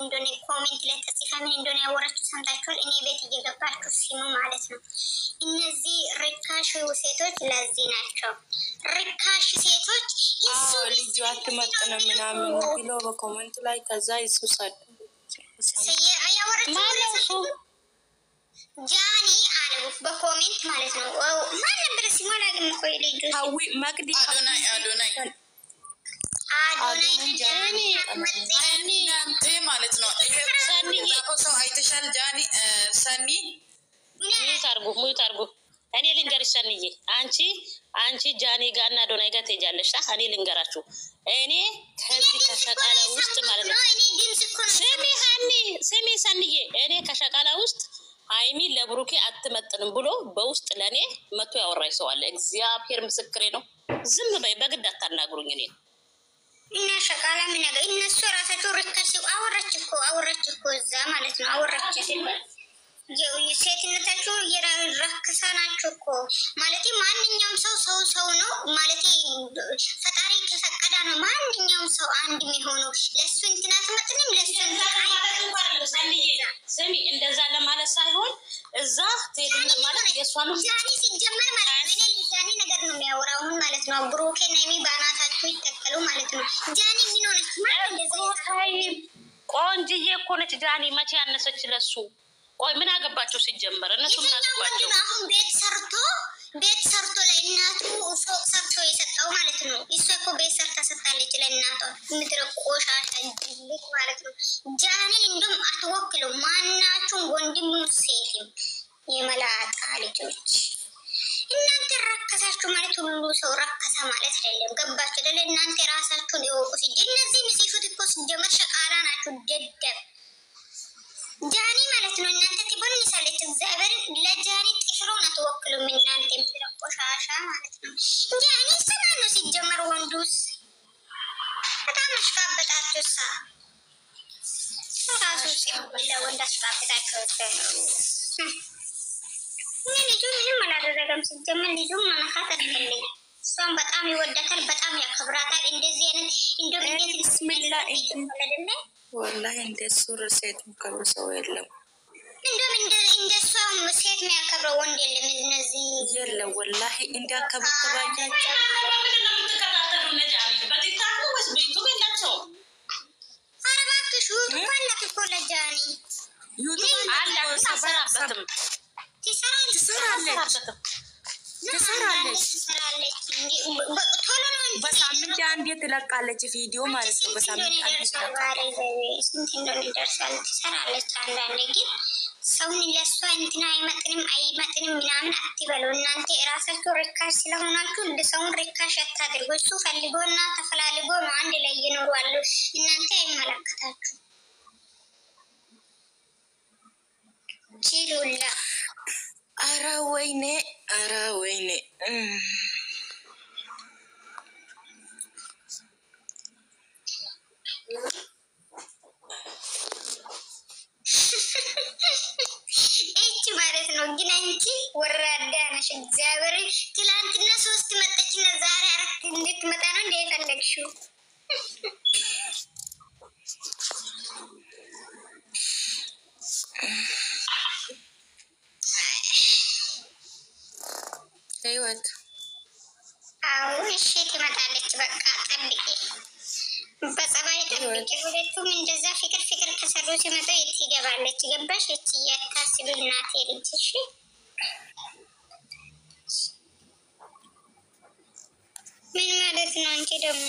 እንደኔ ኮሜንት ላይ ተጽፋ ምን እንደሆነ ያወራችሁ ሰምታችኋል። እኔ ቤት እየገባችሁ ሲሙ ማለት ነው። እነዚህ ርካሽ ሴቶች ለዚህ ናቸው። ርካሽ ሴቶች እሱ ልጅ አትመጥንም ምናምን ብሎ በኮሜንት ላይ ከዛ ይሱሳል ያወራችሁ ጃኒ አለ በኮሜንት ማለት ነው። ማን ነበር ሲሞላ ግን ቆይ ልጅ አዊ መቅዲ አዶናይ ጃኒ አንተ ማለት ነው። ሰኒ ሰው አይተሻል። ጃኒ ሰኒ ሙት አርጉ እኔ ልንገርሽ ሰኒዬ፣ አንቺ ጃኒ ጋርና አዶናይ ጋር ትሄጃለሽ። እኔ ልንገራችሁ፣ እኔ ከዚህ ከሸቃላ ውስጥ ማለት ነው ስሚ ሰኒዬ፣ እኔ ከሸቃላ ውስጥ ሃይሚ ለብሩኬ አትመጥንም ብሎ በውስጥ ለኔ መቶ ያወራኝ ሰው አለ። እግዚአብሔር ምስክሬ ነው። ዝም በይ፣ በግድ አታናግሩኝ። እኔ እና ሸቃላ ምን ያገ እነሱ ራሳቸው ርካሽ አወራች እኮ እዛ ማለት ነው። አወራች ሴትነታችሁ የራከሳ ናችሁ እኮ ማለት ማንኛውም ሰው ነው ማለት ፈጣሪ ከፈቀደ ነው ማንኛውም ሰው አንድ የሚሆነው። ለሱ እንትና ተመጥንም ለሱ ስሚ እንደዛ ለማለት ሳይሆን እዛ ትሄድን ማለት የሷን ጃኒ ሲጀመር ማለት ነው። እኔ ጃኒ ነገር ነው የሚያወራው ማለት ነው። ብሩኬና ሚ ባናታችሁ ይተከሉ ማለት ነው። ጃኒ ምን ሆነች ማለት እንደዛ ቆንጅዬ እኮ ነች ጃኒ። መቼ ያነሰች ለሱ? ቆይ ምን አገባቸው ሲጀመር? እነሱ ምን አገባቸው? አሁን ቤት ሰርቶ ለእናቱ ፎቅ ሰርቶ የሰጠው ማለት ነው። እሷ እኮ ቤት ሰርታ ሰጣለች ለእናቷ። ምድረ ቆሻሻ ልጅ ማለት ነው። ጃኒ እንደውም አትወክለው ማናችሁም ወንድም ሴትም የመላጣ ልጆች እናንተ ረከሳችሁ ማለት ሁሉ ሰው ረከሳ ማለት አይደለም። ገባችሁ አይደለ? እናንተ ራሳችሁን ይወቁ። እነዚህ ምስይፉት እኮ ሲጀመር ሸቃላ ናችሁ። ደደብ ጃኒ ማለት ነው። እናንተ ትቦንሳለች እግዚአብሔር ለጃኒ ጥፍሮን አትወክሉም እናንተ ቆሻሻ ማለት ነው። ጃኒ ስማ ነው ሲጀመር ወንዱስ በጣም አሽቃበጣችሁ ራሱ ሲሆን ወንድ አሽቃበጣችሁ። ልጁ ምንም አላደረገም ሲጀመር። ልጁ መነካት አትፈልግም። እሷን በጣም ይወዳታል፣ በጣም ያከብራታል። እንደዚህ አይነት እንዴት ብስሚላ ወላሂ እንደሱ ሴት የሚያከብር ሰው የለም። እንደውም እንደሷ ሴት የሚያከብረው ወንድ የለም። እነዚህ የለም ወላሂ እንዲያከብር ተባያቸው አረባክሹ ትኳላት እኮ ለጃኒ ትሰራለች። በሳምንት አንዴ ትለቃለች ቪዲዮ ማለት ነው። በሳምንት አንዴ ስንት እንደሚደርሳል ትሰራለች። አንዳንዴ ግን ሰውን ለእሷ እንትና አይመጥንም ምናምን አትበሉ እናንተ። የራሳችሁ ርካሽ ስለሆናችሁ ሰውን ርካሽ አታድርጎ። እሱ ፈልጎና ተፈላልጎ ነው አንድ ላይ እየኖሩ አሉ። እናንተ አይመለከታችሁ ችሉላ። አረ ወይኔ እቺ ማለት ነው። ግን አንቺ ወራዳ ነሽ። እግዚአብሔር ትላንትና 3 መጣችና ዛሬ 4 እንድትመጣ ነው እንደ የፈለግሽው። ህይወት አዎ እሺ ትመጣለች። በቃ ጠብቂ፣ በጸባይ ጠብቂ። ሁለቱም እንደዛ ፍቅር ከሰሩ ሲመጡ የት ይገባለች? ገባሽ? እቺ ያታስቢ እናቴ ልጅ። እሺ ምን ማለት ነው? አንቺ ደግሞ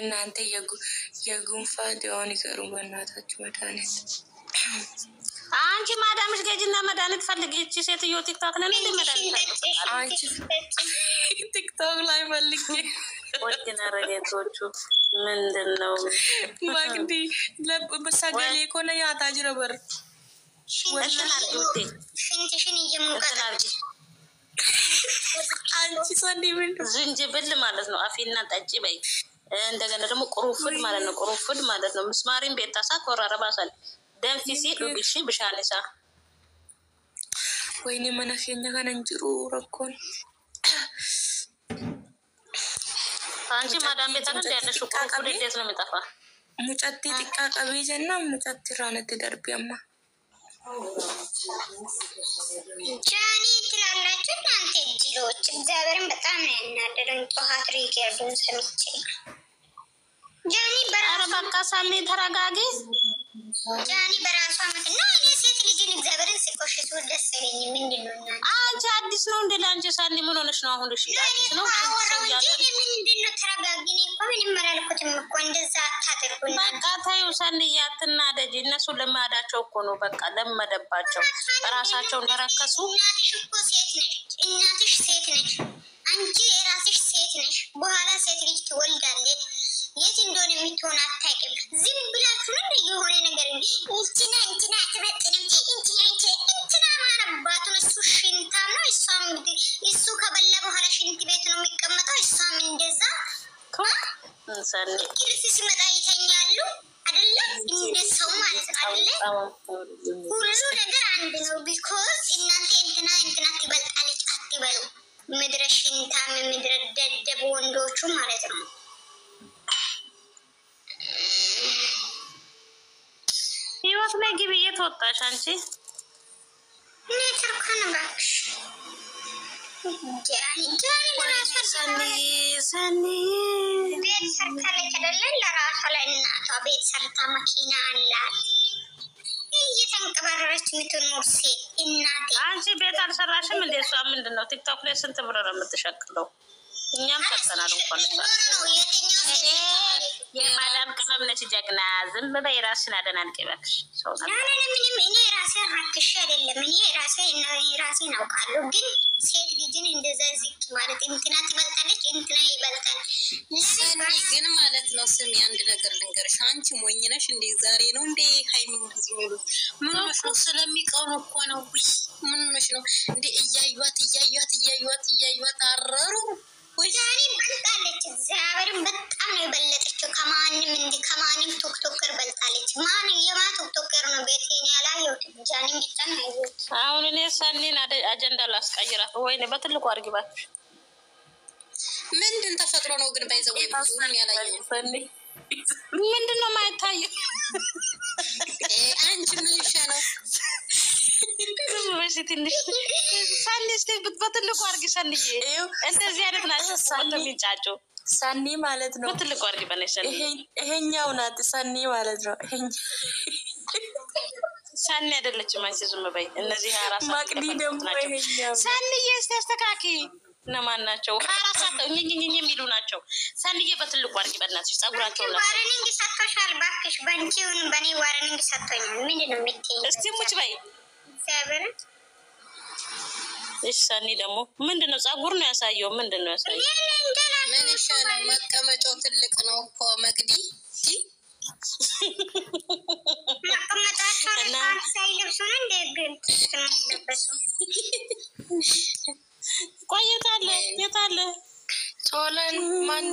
እናንተ የጉንፋን ዲሆን ይሰሩ በእናታችሁ መድኃኒት አንቺ ማዳምሽ ገጅና መድኃኒት ፈልጊ። እቺ ሴትዮ ቲክቶክ ነን እንደ መድኃኒት አንቺ ቲክቶክ ላይ ፈልጊ። ወጭና ረገቶቹ ምንድነው? ማግዲ በሳገሌ ኮነ ያታ ጅረበር ሽንትሽን እየሞቀጠ አንቺ ሰንዲ ምን ዝንጅብል ማለት ነው። አፊና ጠጪ በይ። እንደገና ደግሞ ቁሩፍድ ማለት ነው። ቁሩፍድ ማለት ነው። ምስማሪን ቤታሳ ኮራረባሳል ደንፊሲ ዱብሺ ብሻለሳ ወይኔ መናሸኛ ከነን ጅሩ ረኮን አንቺ ማዳም ቤት አይደል ያለሽ? ቁልቁል እንዴት ነው የሚጠፋ? ሙጨቲ ጥቃ ቀቢጀና ሙጨቲ ራነት ደርቢያማ ጃኒ ትላላችሁ እናንተ ጅሎች። እግዚአብሔርን በጣም ነው ያናደደኝ። ጠዋት ሪከርዱን ሰምቼ ጃኒ በቃ ሳሚ ተረጋጊ። ጃኒ በራሷ ምክንያት ነው። እኔ ሴት ልጅን እግዚአብሔርን ሲቆሽሹ ደስ አይለኝም። ምንድን ነው እናንተ? አንቺ አዲስ ነው እንደ ላንቺ ሳኒ ምን ሆነሽ ነው አሁን? እሺ አዲስ ነው ሰው ያለ ምንድን ነው? ተረጋጊ። እኔ እኮ ምንም አላልኩትም እኮ እንደዛ አታደርጉ። በቃ ተይው ሳኒ፣ አትናደጂ። እነሱ ለማዳቸው እኮ ነው በቃ ለመደባቸው ራሳቸው እንደረከሱ። እናትሽ እኮ ሴት ነች። እናትሽ ሴት ነች። አንቺ የራስሽ ሴት ነሽ። በኋላ ሴት ልጅ ትወልዳለች። የት እንደሆነ የምትሆን አታውቂም። ዝም ብላችሁ ነው የሆነ ነገር እንትና አትመጥንም እንትና ማረባቱን። እሱ ሽንታም ነው። እሷም እሱ ከበላ በኋላ ሽንት ቤት ነው የሚቀመጠው። እሷም እንደዛ ክርስ ሲመጣ ይተኛሉ አይደለ? እንደ ሰው ማለት ነው አይደለ? ሁሉ ነገር አንድ ነው። ቢኮዝ እናንተ እንትና ትበልጣለች አትበሉ። ምድረ ሽንታም ምድረ ደደብ ወንዶቹ ማለት ነው። ህይወት ላይ ግቢ። የት ወጣሽ አንቺ? ኔትወርኩን እባክሽ ሰኒ ቤት ሰርታለች አይደለ? ለራሷ ለእናቷ ቤት ሰርታ መኪና አላት። እየተንቀባረረች የምትኖር ሴት እናቴ። አንቺ ቤት አልሰራሽም እንዴ? እሷ ምንድን ነው ቲክቶክ ላይ ስንት ብር ነው የምትሸክለው? እኛም ሰርተናል እንኳን የማዳም ቅመም ነች ጀግና። ዝም በይ ራስሽን አደናንቂ እባክሽ። ሰው ምንም እኔ ራሴን ረክሼ አይደለም። እኔ ራሴን አውቃለሁ። ግን ሴት ልጅን እንደዛ ዝቅ ማለት እንትና ትበልጣለች እንትና ይበልጣል ግን ማለት ነው። ስሚ አንድ ነገር ልንገርሽ። አንቺ ሞኝ ነሽ እንዴ? ዛሬ ነው እንዴ ሃይሚ እንደዚህ የሚሉት? ምን ሆነሽ ነው? ስለሚቀሩ እኮ ነው። ምን ሆነሽ ነው እንዴ? እያዩት አረሩ ዛሬ በልጣለች። እግዚአብሔርን በጣም ነው የበለጠችው። ከማንም ቶክቶከር በልጣለች። የማ ቶክቶከር ነው? ቤቴን ያላየሁት ጃኒን ብቻ ነው ያየሁት። አሁን እኔ ሰኒን አጀንዳ ላስቀይራት። ወይኔ በትልቁ አድርጊባት። ምንድን ተፈጥሮ ነው ግን? ባይዘው ብዙን ያላየው ምንድን ነው ማይታየው? አንቺ ምን ይሻለው? በሽ ትንሽ ሰኒ እስቲ በትልቁ አድርጊ። ሰኒዬ እንደዚህ አይነት ናቸው የሚንጫጩ። ሰኒ ማለት ነው በትልቁ አድርጊ። በነሽ ሰኒ ይሄኛው ናት። ሰኒ ማለት ነው ሰኒ አይደለችም። አንቺ ዝም በይ። እነዚህ አራሳ ማቅዲ ደግሞ ይሄኛው ሰኒዬ እስቲ አስተካኪ። እነማን ናቸው? አራሳ ኝኝኝ የሚሉ ናቸው። ሰኒዬ በትልቁ አድርጊ በእናትሽ። ጸጉራቸውን ዋርኒንግ ሰጥቶሻል እባክሽ። በአንቺውን በእኔ ዋርኒንግ ሰጥቶኛል። ምንድን ነው የምትይኝ? እስቲ ሙች በይ። እግዚአብሔርን እሺ ሰኒ ደግሞ ምንድን ነው? ጸጉር ነው ያሳየው። ምንድን ነው ያሳየው? ምን ይሻላል? መቀመጫው ትልቅ ነው እኮ መቅዲ። መቀመጣቸው ሳይለብሱ ነው እንደ ግን ለበሱ። ቆየታለ የታለ ሶለን ማን?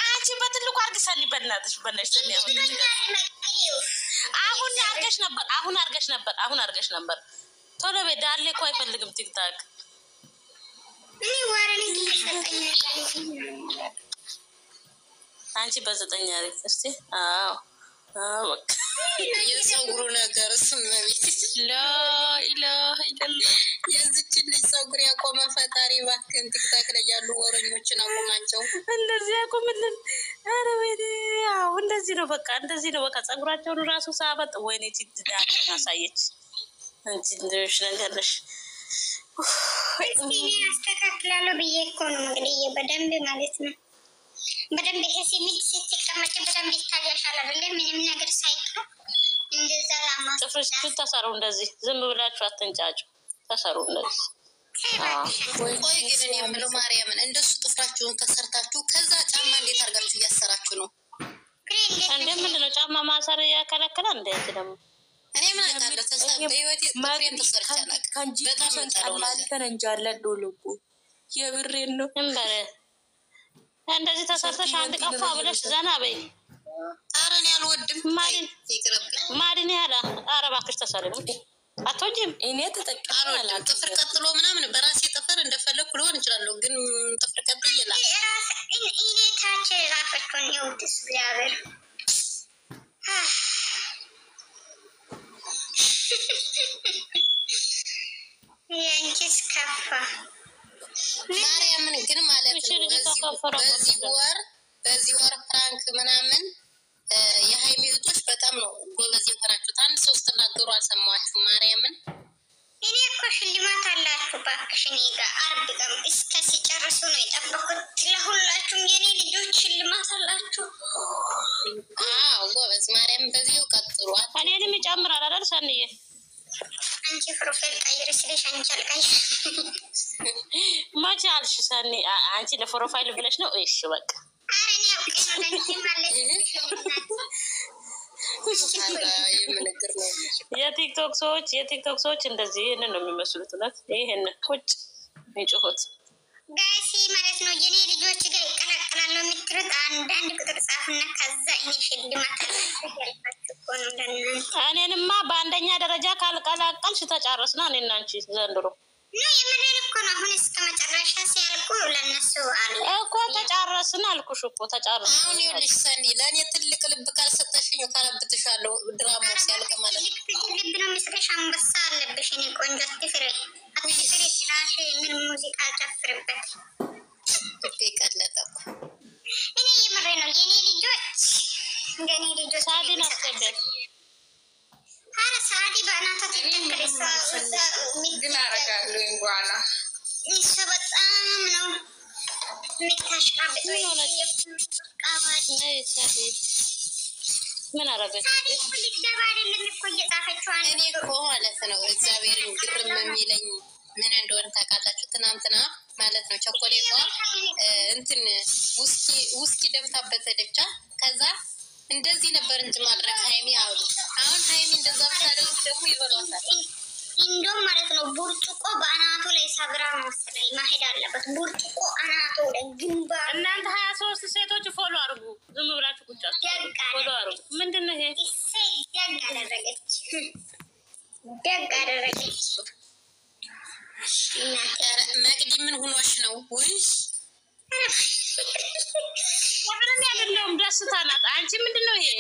አንቺ በትልቁ አድርጊ ሰኒ በእናትሽ። በነሽ ሰኒ አሁን አድርገሽ ነበር። ቶሎ በይ። ዳሌ እኮ አይፈልግም ቲክታክ። እኔ ዋርኒንግ ሰጠኝ። አንቺ በዘጠኝ አሪፍ እስቲ። አዎ በቃ የፀጉሩ ነገር ስመቤት ላኢላሀ ኢለላህ የዚችን ልጅ ፀጉር ያቆመ ፈጣሪ እባክህን ቲክታክ ላይ ያሉ ወረኞችን አቆማቸው። እንደዚህ ያቆምልን። ኧረ ወይኔ ያው እንደዚህ ነው በቃ እንደዚህ ነው በቃ። ፀጉራቸውን ራሱ ሳበጥ ወይኔ ዳሌን አሳየች። አንቺ እንደሽ ነገር ነሽ። እኔ አስተካክላለሁ ብዬ እኮ ነው እንግዲህ በደንብ ማለት ነው። በደንብ ይሄ ሲሚት ስትቀመጭ በደንብ ይታያሻል አይደለ? ምንም ነገር ሳይቀር እንደዛ ላማ ጥፍርሽን ተሰሩ። እንደዚህ ዝም ብላችሁ አትንጫጩ። ተሰሩ እንደዚህ። ቆይ ግን እኔ የምለው ማርያምን እንደሱ ጥፍራችሁን ተሰርታችሁ ከዛ ጫማ እንዴት አድርጋችሁ እያሰራችሁ ነው እንዴ? ምንድን ነው ጫማ ማሰር ያከለክላል እንዴ? ደግሞ እኔ ምን አውቃለሁ። በህይወቴ ጥፍሬን ተሰርቻለሁ። በጣም ተንጃለ ዶልቁ የብሬን ነው እንበረ እንደዚህ ተሰርተሽ አንድ ቀፋ ብለሽ ዘና በይ። ኧረ እኔ አልወድም። ማድን ያለ ኧረ እባክሽ ተሰሪ ነው አትወጂም? እኔ ተጠቃሚ ጥፍር ቀጥሎ ምናምን በራሴ ጥፍር ቢሆን እንደፈለኩ ሊሆን ይችላል። ግን ጥፍር ቀጥል ይላል። እኔ ታች ራፈችውን ይውድስ እግዚአብሔር የንቺስ ከፋ ማርያምን ግን ማለት ነው በዚህ ወር ፍራንክ ምናምን የሀይሚ እህቶች በጣም ነው ጎበዝ የሆናችሁት። አንድ ሰው ስትናገሩ አልሰማኋችሁም። ማርያምን እኔ እኮ ሽልማት አላችሁ እባክሽ። እኔ ጋር አርብ ቀን እስከ ሲጨርሱ ነው የጠበኩት። ለሁላችሁም የኔ ልጆች ሽልማት አላችሁ። አዎ ጎበዝ ማርያምን በዚሁ ቀጥሉ። እኔንም ይጨምራል አይደል ሰንዬ? አንቺ ፕሮፋይል ቀይር ስለሽ አንቺ አልቀይር መቼ አልሽ ሰኒ? አንቺ ለፕሮፋይል ብለሽ ነው? እሺ በቃ አረ እኔ አውቄ ነው ለንቺ ማለት የቲክቶክ ሰዎች እንደዚህ ይህንን ነው የሚመስሉት። እውነት ይህን ቁጭ የሚጮሁት ጋይሲ ማለት ነው። የኔ ልጆች ጋር ይቀላቀላለሁ የምትሉት አንዳንድ ቁጥር ጻፍና ከዛ እኔ ሽልማት አላችሁ ያልኳችሁ እኮ ነው ለእናንተ። እኔንማ በአንደኛ ደረጃ ካልቀላቀልሽ ተጫረስና እኔና አንቺ ዘንድሮ ነው የምሬን እኮ ነው። አሁን እስከ መጨረሻ ሲያልቁ ለእነሱ አለ እኮ ተጫረስን አልኩሽ እኮ ተጫረስን። አሁን ይኸውልሽ ሰኒ ለእኔ ትልቅ ልብ ካልሰጠሽኝ ካለብትሻለሁ ድራማው ሲያልቅ ማለት ነው። ልብ ነው የሚስለሽ። አንበሳ አለብሽ እኔ ቆንጆ አትፍሬ ስላሽ ምን ሙዚቃ ጨፍርበት ልቤ ቀለጠ እኮ። እኔ የምሬ ነው የኔ ልጆች ሳዲን አስገበት። ኧረ ሳዲ በእናቷ ትተክል ግን አረጋለሁ በኋላ እሷ በጣም ነው የምታሽቃብጥ። ምን አረገች? ልትገባ አይደለም እኮ እየጻፈችው እኔ እኮ ማለት ነው እግዚአብሔርን ግርም የሚለኝ ምን እንደሆነ ታውቃላችሁ? ትናንትና ማለት ነው ቸኮሌቷ እንትን ውስኪ ደብታበት ሄደቻ። ከዛ እንደዚህ ነበር እንትን ማድረግ ሀይሚ አሉ። አሁን ሀይሚ እንደዛ ብታደርግ ደግሞ ይበሏታል። እንደውም ማለት ነው ቡርጭቆ በአናቱ ላይ ሰብራ መሰለኝ ማሄድ አለበት። ቡርጭቆ አናቱ ላይ ግንባር። እናንተ 23 ሴቶች ፎሎ አድርጉ። ዝም ብላችሁ ቁጭ ፎሎ አድርጉ። ምንድን ነው ይሄ? ደግ አደረገች። መቅዲ ምን ሆኖሽ ነው? ውይ ምንም ያደለውም ደስታ ናት። አንቺ ምንድን ነው ይሄ?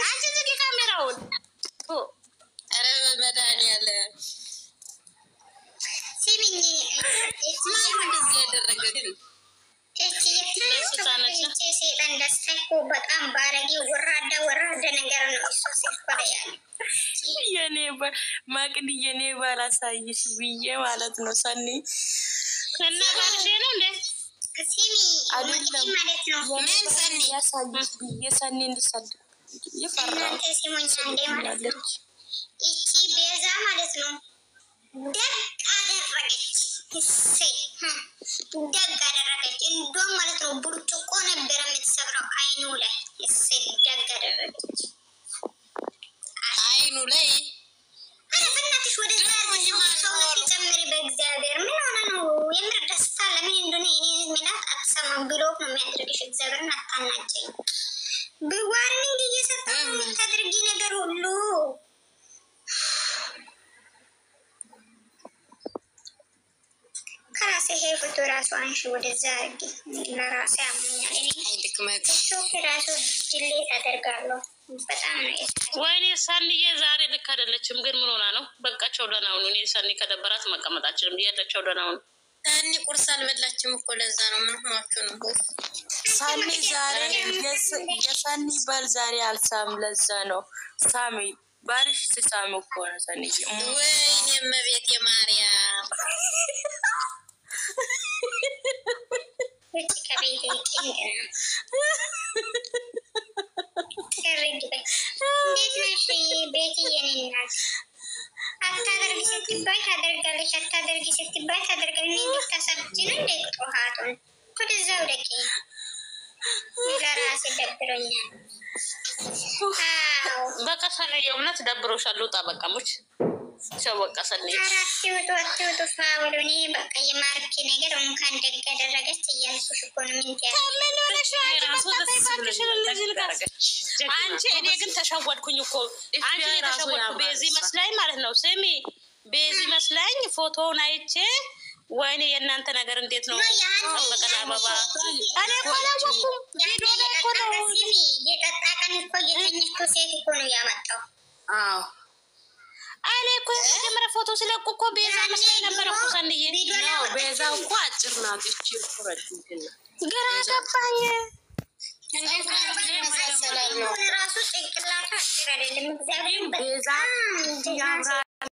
አንቺ ዝጊ ካሜራውን። ኧረ በመድኃኒዓለም ሲሚኝ ማን እንደዚህ ያደረገ ግን ሴጠን ደስታ እኮ በጣም ባለጌ ወራዳ ነገር ነው። እሷ ሲኮለ ያለ የኔ ማቅድ የኔ ባላሳይሽ ብዬ ማለት ነው ሰኒ እና ባልሽ ነው እንዴ? ሲሚ አይደለም ማለት ነው ምን ሰኒ ያሳይሽ ብዬ ሰኒ እንድሰድ ይፈራል። ሲሞኝ አንዴ ማለት ነው እቺ ቤዛ ማለት ነው ደግ አደረገች። ደግ አደረገች። እንደውም ማለት ነው ብርጭቆ ነበረ የምትሰብረው አይኑ ላይ። ደግ አደረገች አይኑ ላይ። በእናትሽ ወደ ሰው ጨምሪ በእግዚአብሔር። ምን ሆነ ነው የምር ደስታ ለምን እንደሆነ እኔ ሚላት አትሰማም ብሎ ነው የሚያደርግሽ። እግዚአብሔርን አታናጨኝ። ዋርኒንግ እየሰጠ የምታደርጊ ነገር ሁሉ ከራሴ ሄፍቶ ራሱ አንሺ ወደዛ አርጊ። ለራሴ አሞኛል። ቲክቶክ ራሱ ድሌት አደርጋለሁ። በጣም ነው ወይኔ ሰኒዬ ዛሬ ልክ አይደለችም። ግን ምን ሆና ነው? በቃቸው ደህና ሁኑ። እኔ ሰኒ ከደበራት መቀመጣችንም እያለቸው ደህና ሁኑ። ሰኒ ቁርስ አልበላችም እኮ ለዛ ነው። ምን ሆናችሁ ነው? ሳሚ ዛሬ የሰኒ ባል ዛሬ አልሳም። ለዛ ነው ሳሚ ባልሽ ትሳሚ እኮ ነው ሰኒ። ወይኔ እመቤቴ ማርያም ከቤት እንዴት ነሽ ቤቲ? የኔ እናት አታደርጊ ስትባይ ታደርጋለች፣ አታደርጊ ስትባይ ታደርጋለች። እንድታሳብጂ ነው እንደ ጦሃቱን ወደዛው ደቂ። ለራሴ ደብሮኛል። በቃ ሰኒ የእውነት ደብሮሻል። ውጣ በቃ ሙች ሰው በቃ ሰኒ አትውጡ ፋውሉ። እኔ በቃ የማርኪ ነገር እንኳን ደግ ያደረገች እያልኩሽ እኮ ነው። ምን ትያለሽ? አንቺ እኔ ግን ተሸወድኩኝ እኮ አንቺ የተሸወድኩ በዚህ መስላይ ማለት ነው። ስሚ ቤዚ መስላኝ ፎቶውን አይቼ ወይኔ የእናንተ ነገር እንዴት ነው? በቀን አበባ እኔ እኮ አላወኩም። ቪዲዮ ላይ እኮ ነው የጠጣ ቀን እኮ የተኘችው ሴት እኮ ነው ያመጣው። አዎ እኔ እኮ የመጀመሪያ ፎቶ ስለቁ እኮ ቤዛ መስላኝ ነበር እኮ ሰንዬ። ቤዛ እኮ አጭር ናት። እቺ እኮ ረጅም ግራ ገባኝ። ራሱ ጭንቅላቱ አጭር አይደለም። እግዚአብሔር ቤዛ